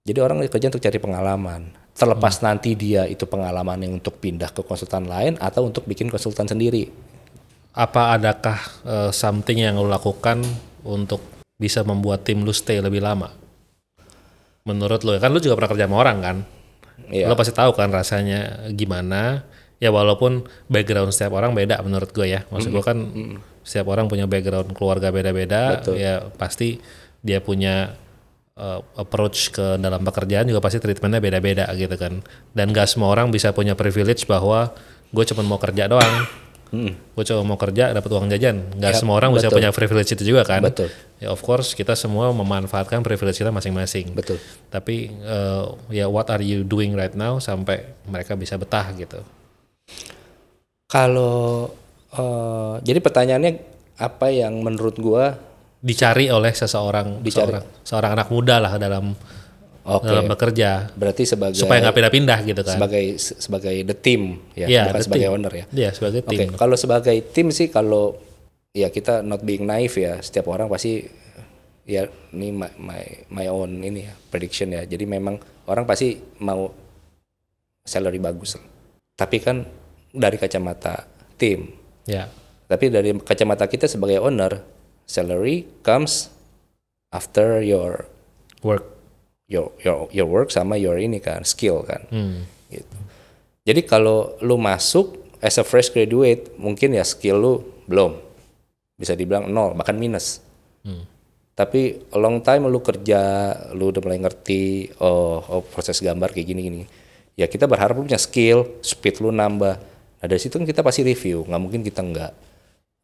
Jadi orang kerja untuk cari pengalaman. Terlepas nanti dia itu pengalaman yang untuk pindah ke konsultan lain atau untuk bikin konsultan sendiri. Apa adakah something yang lo lakukan untuk bisa membuat tim lu stay lebih lama? Menurut lo, kan lu juga pernah kerja sama orang kan? Iya. Lo pasti tahu kan rasanya gimana. Ya walaupun background setiap orang beda menurut gue ya. Maksud gue kan setiap orang punya background keluarga beda-beda. Betul. Ya pasti dia punya approach ke dalam pekerjaan juga pasti treatmentnya beda-beda gitu kan. Dan gak semua orang bisa punya privilege bahwa gue cuma mau kerja doang. Gue cuma mau kerja dapat uang jajan. Gak semua orang bisa punya privilege itu juga kan. Betul. Ya of course kita semua memanfaatkan privilege kita masing-masing. Betul. Tapi ya what are you doing right now sampai mereka bisa betah gitu? Kalau jadi pertanyaannya apa yang menurut gua dicari oleh seseorang anak muda lah dalam bekerja. Berarti sebagai supaya nggak pindah-pindah gitu kan. Sebagai the team ya, bukan sebagai owner ya. Iya, sebagai tim. Kalau sebagai tim sih, kalau ya kita not being naive ya, setiap orang pasti ya ini my own ini ya prediction ya. Jadi memang orang pasti mau salary bagus. Tapi kan dari kacamata tim. Ya. Tapi dari kacamata kita sebagai owner, salary comes after your work. Your work sama your ini kan, skill kan. Gitu. Jadi kalau lu masuk as a fresh graduate, mungkin ya skill lu belum, bisa dibilang 0 bahkan minus. Tapi a long time lu kerja, lu udah mulai ngerti proses gambar kayak gini. Ya kita berharap lu punya skill, speed lu nambah. Nah dari situ kan kita pasti review, nggak mungkin kita enggak.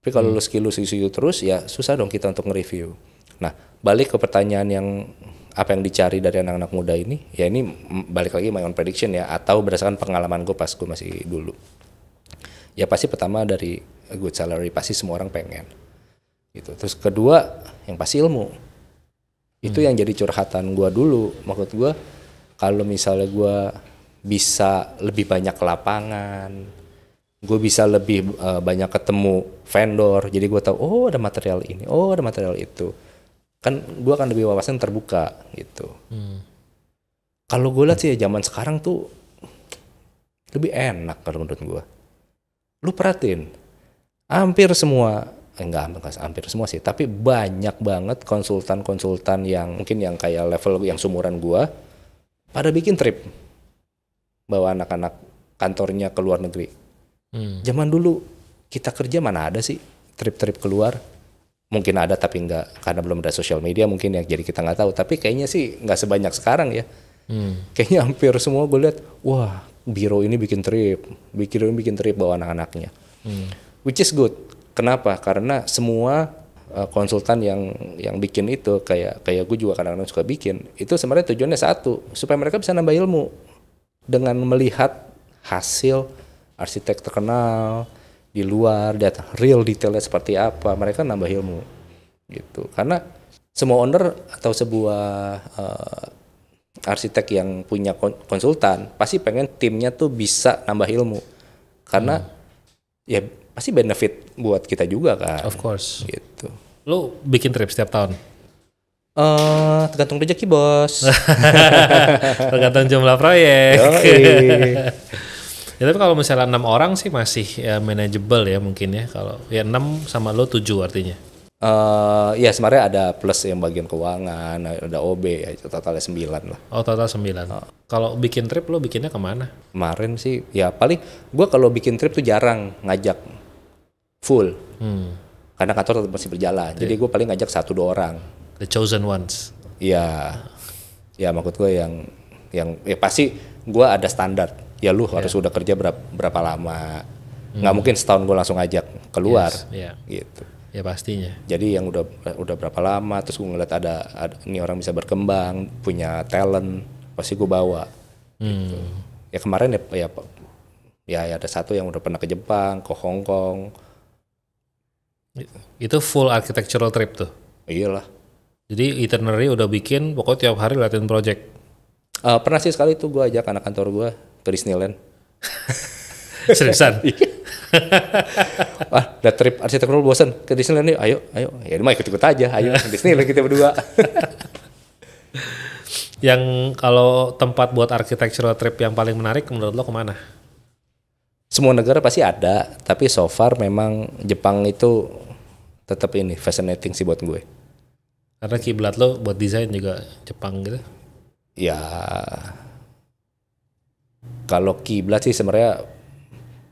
Tapi kalau lu skill lu terus, ya susah dong kita untuk nge-review. Nah balik ke pertanyaan yang apa yang dicari dari anak-anak muda ini, ya ini balik lagi my own prediction ya, atau berdasarkan pengalaman gue pas gue masih dulu. Ya pasti pertama dari good salary, pasti semua orang pengen. Gitu. Terus kedua, yang pasti ilmu. Itu yang jadi curhatan gue dulu. Maksud gue, kalau misalnya gue bisa lebih banyak ke lapangan, gue bisa lebih banyak ketemu vendor, jadi gue tahu ada material ini, ada material itu. Kan gue akan lebih wawasan terbuka gitu. Kalau gue lihat sih ya, zaman sekarang tuh lebih enak kalau menurut gue. Lu perhatiin, hampir semua, enggak hampir semua sih, tapi banyak banget konsultan-konsultan yang mungkin yang kayak level yang sumuran gue, pada bikin trip bawa anak-anak kantornya ke luar negeri. Zaman dulu kita kerja mana ada sih trip-trip keluar? Mungkin ada tapi enggak, karena belum ada sosial media mungkin ya, jadi kita nggak tahu. Tapi kayaknya sih nggak sebanyak sekarang ya. Kayaknya hampir semua gue lihat, wah biro ini bikin trip bawa anak-anaknya. Which is good. Kenapa? Karena semua konsultan yang bikin itu, kayak gue juga kadang-kadang suka bikin, itu sebenarnya tujuannya satu, supaya mereka bisa nambah ilmu dengan melihat hasil arsitek terkenal di luar, lihat real detailnya seperti apa, mereka nambah ilmu gitu. Karena semua owner atau sebuah arsitek yang punya konsultan pasti pengen timnya tuh bisa nambah ilmu, karena ya pasti benefit buat kita juga kan. Of course. Gitu. Lu bikin trip setiap tahun? Tergantung rezeki bos. Tergantung jumlah proyek. Ya tapi kalau misalnya 6 orang sih masih ya manageable ya mungkin ya. Kalau ya 6 sama lo 7 artinya. Ya sebenarnya ada plus yang bagian keuangan, ada OB ya itu totalnya 9 lah. Oh total 9. Kalau bikin trip lo bikinnya kemana? Kemarin sih ya paling gue kalau bikin trip tuh jarang ngajak full. Karena kantor tetap masih berjalan. Jadi gue paling ngajak 1-2 orang. The chosen ones. Iya. Ya maksud gue yang ya pasti gue ada standar. Ya lu harus udah kerja berapa lama. Nggak mungkin setahun gue langsung ngajak keluar. Yes, gitu. Ya pastinya. Jadi yang udah berapa lama terus gue ngeliat ada ini orang bisa berkembang, punya talent, pasti gue bawa. Gitu. Ya kemarin ya ada satu yang udah pernah ke Jepang, ke Hong Kong. Itu full architectural trip tuh. Iyalah. Jadi itinerary udah bikin, pokoknya tiap hari latihan project. Pernah sih sekali tuh gue ajak anak kantor gue ke Disneyland. Seriusan? Wah, udah trip arsitektur bosan ke Disneyland nih, ayo. Ya ini mah ikut-ikut aja, ayo Disneyland kita berdua. Yang kalau tempat buat architectural trip yang paling menarik menurut lo kemana? Semua negara pasti ada, tapi so far memang Jepang itu tetap ini fascinating sih buat gue. Karena kiblat lo buat desain juga Jepang gitu. Ya, kalau kiblat sih sebenarnya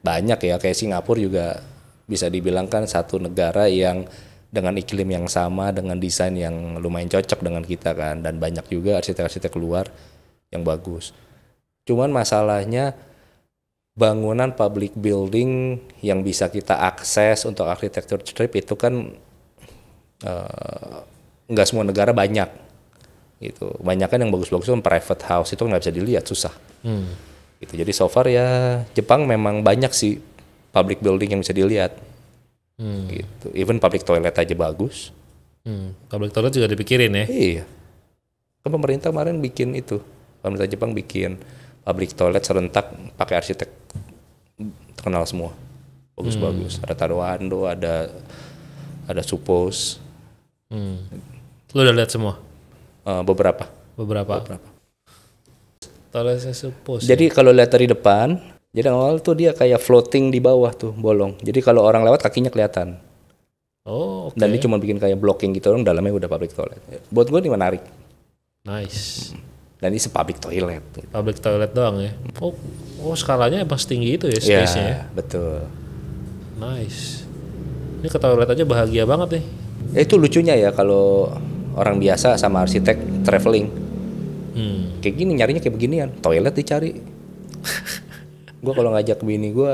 banyak ya, kayak Singapura juga bisa dibilang kan satu negara yang dengan iklim yang sama, dengan desain yang lumayan cocok dengan kita kan, dan banyak juga arsitek-arsitek luar yang bagus. Cuman masalahnya bangunan public building yang bisa kita akses untuk arsitektur trip itu kan nggak semua negara banyak gitu. Banyak kan yang bagus-bagus kan private house itu nggak bisa dilihat, susah. Gitu. Jadi so far ya Jepang memang banyak sih public building yang bisa dilihat. Gitu. Even public toilet aja bagus. Public toilet juga dipikirin ya? Iya. Kan pemerintah kemarin bikin itu. Pemerintah Jepang bikin public toilet serentak pakai arsitek terkenal semua. Bagus-bagus. Ada Taro Ando, ada Suppose. Lu udah lihat semua? Beberapa. Toiletnya Suppose. Jadi kalau lihat dari depan, jadi awal tuh dia kayak floating di bawah tuh bolong. Jadi kalau orang lewat kakinya kelihatan. Oh, oke. Dan dia cuma bikin kayak blocking gitu, orang dalamnya udah public toilet. Buat gue ini menarik. Nice. Dan ini public toilet. Public toilet doang ya? Oh skalanya emang setinggi itu ya space-nya ya? Betul. Nice. Ini ke toilet aja bahagia banget nih. Itu lucunya ya kalau orang biasa sama arsitek traveling. Kayak gini nyarinya kayak beginian, toilet dicari. Gue kalau ngajak bini gue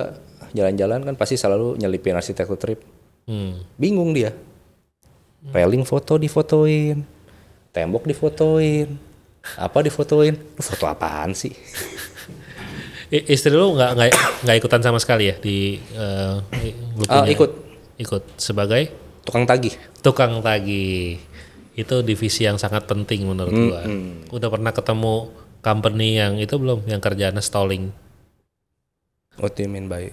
jalan-jalan kan pasti selalu nyelipin arsitektur trip. Bingung dia. Railing foto difotoin, tembok difotoin, apa difotoin. Lu foto apaan sih? Istri lu nggak ikutan sama sekali ya di lu punya- ikut sebagai Tukang tagih. tukang tagih. Itu divisi yang sangat penting menurut gua. Udah pernah ketemu company yang itu belum, yang kerjaannya stalling? What do you mean by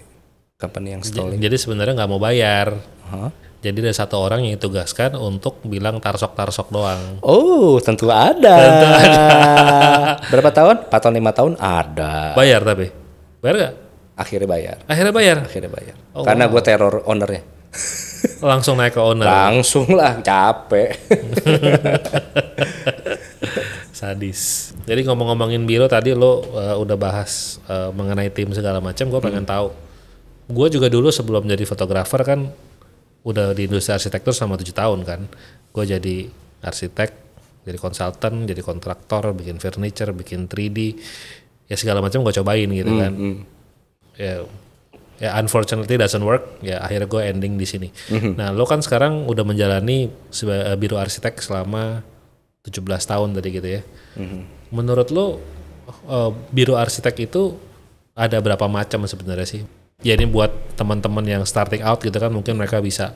company yang stalling? Jadi sebenarnya nggak mau bayar. Huh? Jadi ada satu orang yang ditugaskan untuk bilang tarsok doang. Oh, tentu ada. Tentu ada. Berapa tahun? 4 tahun, 5 tahun? Ada. Bayar tapi? Bayar nggak? Akhirnya bayar. Akhirnya bayar? Akhirnya bayar. Oh, Karena wow. gue teror ownernya. Langsung naik ke owner. Langsung lah, capek. Sadis. Jadi ngomong-ngomongin biro tadi lo udah bahas mengenai tim segala macam. Gue pengen tahu. Gue juga dulu sebelum jadi fotografer kan udah di industri arsitektur selama 7 tahun kan. Gue jadi arsitek, jadi konsultan, jadi kontraktor, bikin furniture, bikin 3D, ya segala macam gue cobain gitu kan. Ya unfortunately doesn't work. Ya akhirnya gue ending di sini. Nah lo kan sekarang udah menjalani biro arsitek selama 17 tahun tadi gitu ya. Menurut lo biro arsitek itu ada berapa macam sebenarnya sih? Ya ini buat teman-teman yang starting out gitu kan, mungkin mereka bisa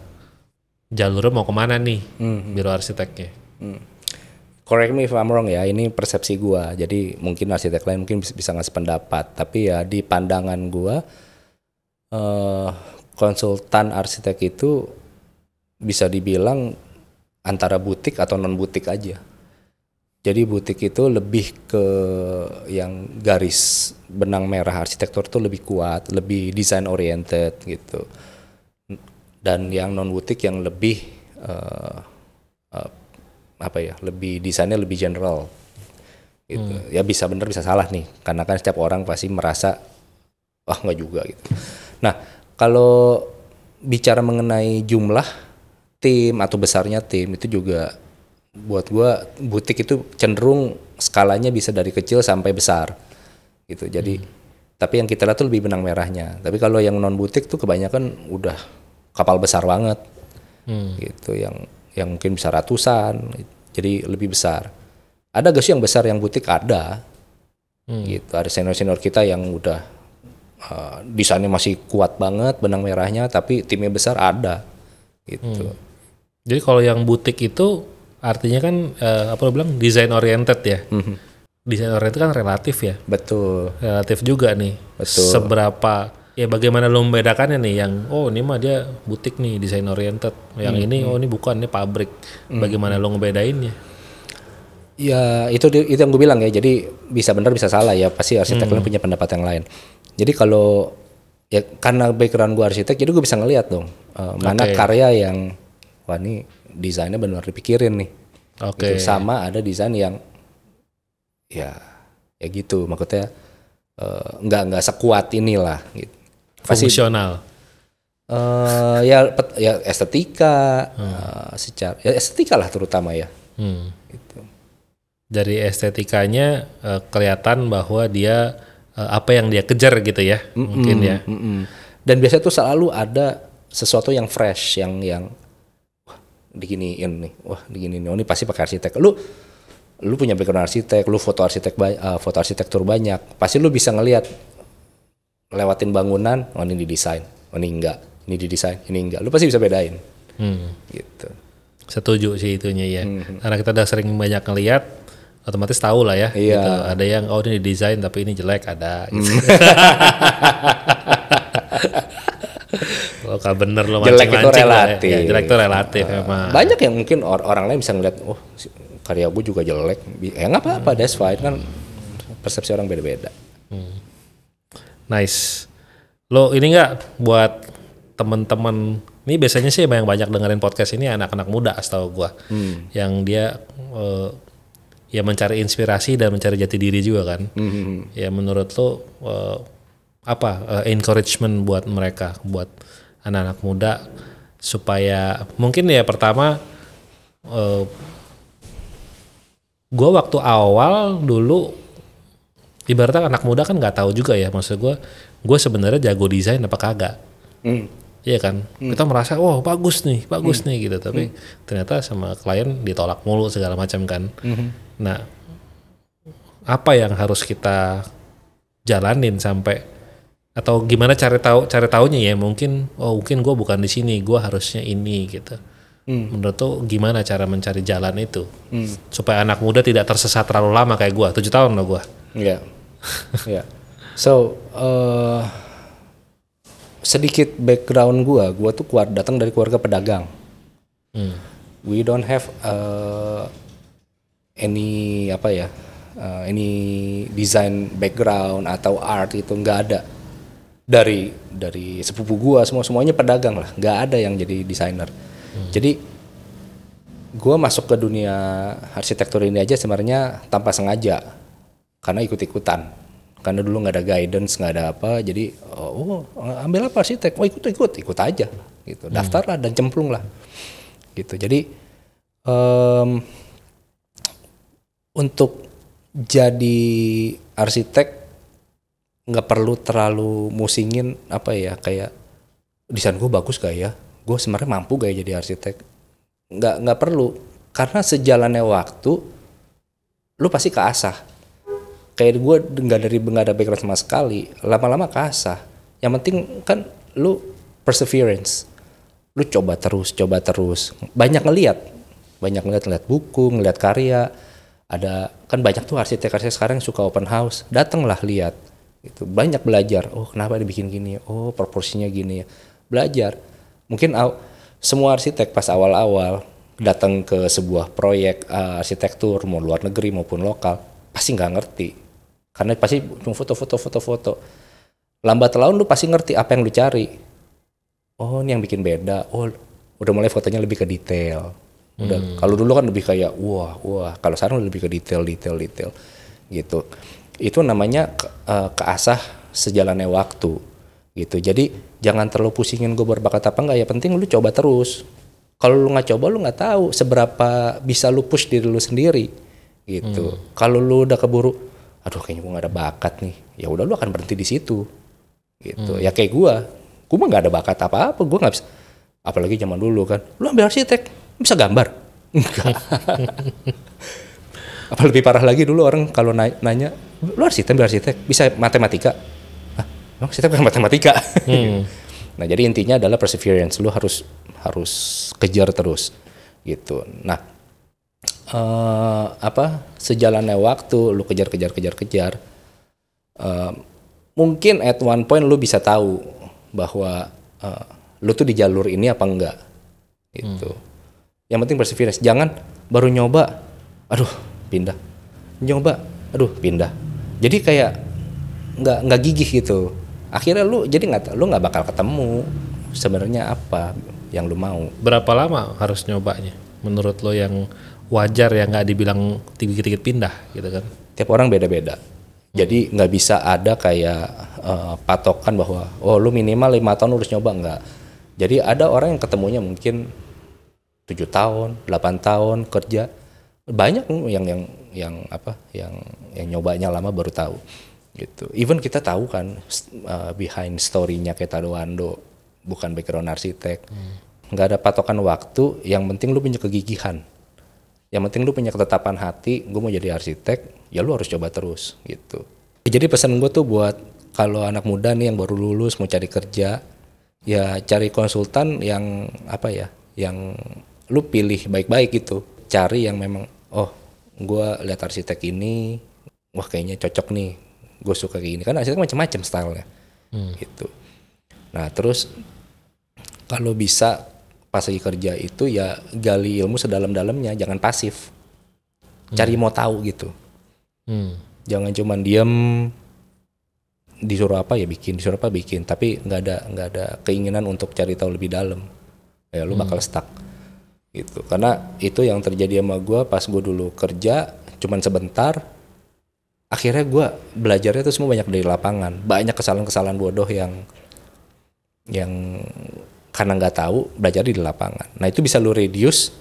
jalurnya mau kemana nih biro arsiteknya. Correct me if I'm wrong ya, ini persepsi gua. Jadi mungkin arsitek lain mungkin bisa ngasih pendapat, tapi ya di pandangan gua konsultan arsitek itu bisa dibilang antara butik atau non butik aja. Jadi butik itu lebih ke yang garis benang merah arsitektur tuh lebih kuat, lebih design oriented gitu. Dan yang non butik yang lebih lebih desainnya lebih general. Gitu. Ya bisa benar bisa salah nih, karena kan setiap orang pasti merasa nggak juga gitu. Nah, kalau bicara mengenai jumlah tim atau besarnya tim itu juga buat gua butik itu cenderung skalanya bisa dari kecil sampai besar gitu. Jadi tapi yang kita lihat tuh lebih benang merahnya. Tapi kalau yang non butik tuh kebanyakan udah kapal besar banget gitu, yang mungkin bisa ratusan, jadi lebih besar. Ada gak sih yang besar yang butik? Ada gitu. Ada senior kita yang udah desainnya masih kuat banget benang merahnya, tapi timnya besar ada gitu. Jadi kalau yang butik itu artinya kan apa lo bilang design oriented ya. Design oriented kan relatif ya. Betul. Relatif juga nih. Betul. Seberapa ya bagaimana lo membedakannya nih yang ini mah dia butik nih design oriented. Yang ini ini bukan, ini pabrik. Bagaimana lo ngebedainnya? Ya itu yang gue bilang ya. Jadi bisa benar bisa salah ya. Pasti arsitek lain punya pendapat yang lain. Jadi kalau ya karena background gue arsitek, jadi gue bisa ngelihat dong mana karya yang wah ini desainnya benar dipikirin nih. Gitu. Sama ada desain yang ya gitu, maksudnya nggak sekuat inilah gitu. Fungsional. Ya estetika, secara ya estetika lah terutama ya. Gitu. Dari estetikanya kelihatan bahwa dia apa yang dia kejar gitu ya, mungkin ya. Dan biasanya tuh selalu ada sesuatu yang fresh, yang diginiin nih, ini pasti pakai arsitek. Lu punya background arsitek, lu foto arsitektur banyak, pasti lu bisa ngelihat lewatin bangunan, ini didesain, ini enggak, ini didesain, ini enggak, lu pasti bisa bedain. Gitu. Setuju sih itunya ya, karena kita udah sering banyak ngelihat, otomatis tahu lah ya. Iya. Gitu. Ada yang ini didesain tapi ini jelek, ada. Gitu. Kalau bener lo jelek itu relatif. Ya, jelek itu relatif emang. Banyak yang mungkin orang lain bisa ngeliat, karya gue juga jelek. Ya nggak apa-apa, that's fine, kan persepsi orang beda-beda. Nice. Lo ini nggak buat temen-temen, ini biasanya sih yang banyak dengerin podcast ini anak-anak muda setahu gue, yang dia ya mencari inspirasi dan mencari jati diri juga kan. Ya menurut lo encouragement buat mereka, buat anak-anak muda supaya mungkin ya pertama gue waktu awal dulu ibaratnya anak muda kan nggak tahu juga ya, maksud gue sebenarnya jago desain apa kagak. Iya kan, kita merasa bagus nih gitu, tapi ternyata sama klien ditolak mulu segala macam kan. Nah, apa yang harus kita jalanin sampai atau gimana cari taunya ya, mungkin gue bukan di sini, gue harusnya ini gitu. Menurut tuh gimana cara mencari jalan itu supaya anak muda tidak tersesat terlalu lama kayak gue, 7 tahun loh gue. Iya. Yeah. So sedikit background gue tuh datang dari keluarga pedagang. We don't have any design background atau art, itu nggak ada. Dari sepupu gua semuanya pedagang lah, nggak ada yang jadi desainer. Jadi gua masuk ke dunia arsitektur ini aja sebenarnya tanpa sengaja, karena ikut-ikutan, karena dulu nggak ada guidance, nggak ada apa, jadi ambil apa arsitek, ikut aja gitu, daftar lah dan cemplung lah gitu. Jadi untuk jadi arsitek nggak perlu terlalu musingin kayak desain gue bagus gak ya, gue sebenarnya mampu gak ya jadi arsitek, nggak perlu, karena sejalannya waktu lu pasti keasah. Kayak gue nggak ada background sama sekali, lama-lama keasah. Yang penting kan lu perseverance, lu coba terus, banyak ngeliat buku, ngeliat karya. Ada kan banyak tuh arsitek sekarang suka open house, datanglah lihat. Itu banyak belajar, kenapa dibikin gini, proporsinya gini ya, belajar. Mungkin semua arsitek pas awal-awal datang ke sebuah proyek arsitektur mau luar negeri maupun lokal pasti nggak ngerti karena pasti cuma foto. Lambat laun lu pasti ngerti apa yang lu cari. Oh ini yang bikin beda. Oh udah mulai fotonya lebih ke detail. Udah kalau dulu kan lebih kayak wah. Kalau sekarang lebih ke detail gitu. Itu namanya keasah sejalannya waktu gitu. Jadi jangan terlalu pusingin gue berbakat apa enggak. Ya penting lu coba terus. Kalau lu nggak coba lu nggak tahu seberapa bisa lu push diri lu sendiri gitu. Kalau lu udah keburu, aduh kayaknya gue nggak ada bakat nih. Ya udah lu akan berhenti di situ gitu. Ya kayak gue mah nggak ada bakat apa-apa. Gue nggak bisa. Apalagi zaman dulu kan, lu ambil arsitek bisa gambar? Enggak. Apa lebih parah lagi dulu orang kalau nanya, lu arsitek bisa matematika? Hah, emang arsitek bukan matematika? Nah jadi intinya adalah perseverance, lu harus kejar terus gitu. Nah sejalannya waktu lu kejar, mungkin at one point lu bisa tahu bahwa lu tuh di jalur ini apa enggak gitu. Yang penting perseverance, jangan baru nyoba aduh pindah, nyoba aduh pindah, jadi kayak nggak gigih gitu. Akhirnya lu jadi lu nggak bakal ketemu sebenarnya apa yang lu mau. Berapa lama harus nyobanya menurut lo yang wajar, yang nggak dibilang dikit-dikit pindah gitu kan? Tiap orang beda-beda. Jadi nggak bisa ada kayak patokan bahwa oh lu minimal 5 tahun harus nyoba, enggak. Jadi ada orang yang ketemunya mungkin 7 tahun, 8 tahun kerja. Banyak yang nyobanya lama baru tahu gitu. Even kita tahu kan behind story-nya kayak Tadowando, bukan background arsitek. Nggak ada patokan waktu, yang penting lu punya kegigihan. Yang penting lu punya ketetapan hati, gue mau jadi arsitek, ya lu harus coba terus gitu. Jadi pesan gue tuh buat kalau anak muda nih yang baru lulus mau cari kerja, ya cari konsultan yang yang lu pilih baik-baik gitu. Cari yang memang, oh gue lihat arsitek ini, wah kayaknya cocok nih, gue suka kayak gini. Kan arsitek macam-macam stylenya gitu. Nah terus kalau bisa pas lagi kerja itu ya gali ilmu sedalam-dalamnya, jangan pasif. Cari mau tahu gitu. Jangan cuman diam, disuruh apa ya bikin, tapi nggak ada keinginan untuk cari tahu lebih dalam. Ya lu bakal stuck gitu. Karena itu yang terjadi sama gue pas gue dulu kerja cuman sebentar. Akhirnya gue belajarnya tuh semua banyak dari lapangan. Banyak kesalahan-kesalahan bodoh yang karena nggak tahu, belajar di lapangan. Nah itu bisa lu reduce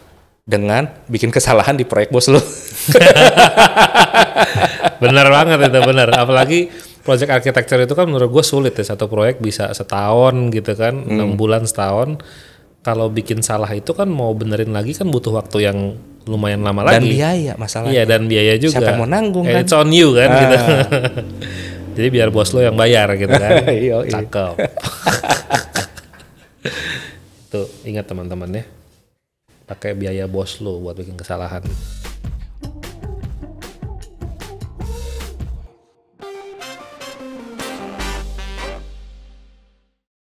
dengan bikin kesalahan di proyek bos lu. Benar banget itu, benar. Apalagi proyek arsitektur itu kan menurut gue sulit ya. Satu proyek bisa setahun gitu kan, 6 bulan setahun. Kalau bikin salah itu kan mau benerin lagi kan butuh waktu yang lumayan lama dan lagi. Dan biaya masalahnya. Iya, dan biaya juga. Siapa yang mau nanggung kan? It's on you kan gitu. Jadi biar bos lo yang bayar gitu kan. Cakep. Tuh ingat teman-teman ya, pakai biaya bos lo buat bikin kesalahan.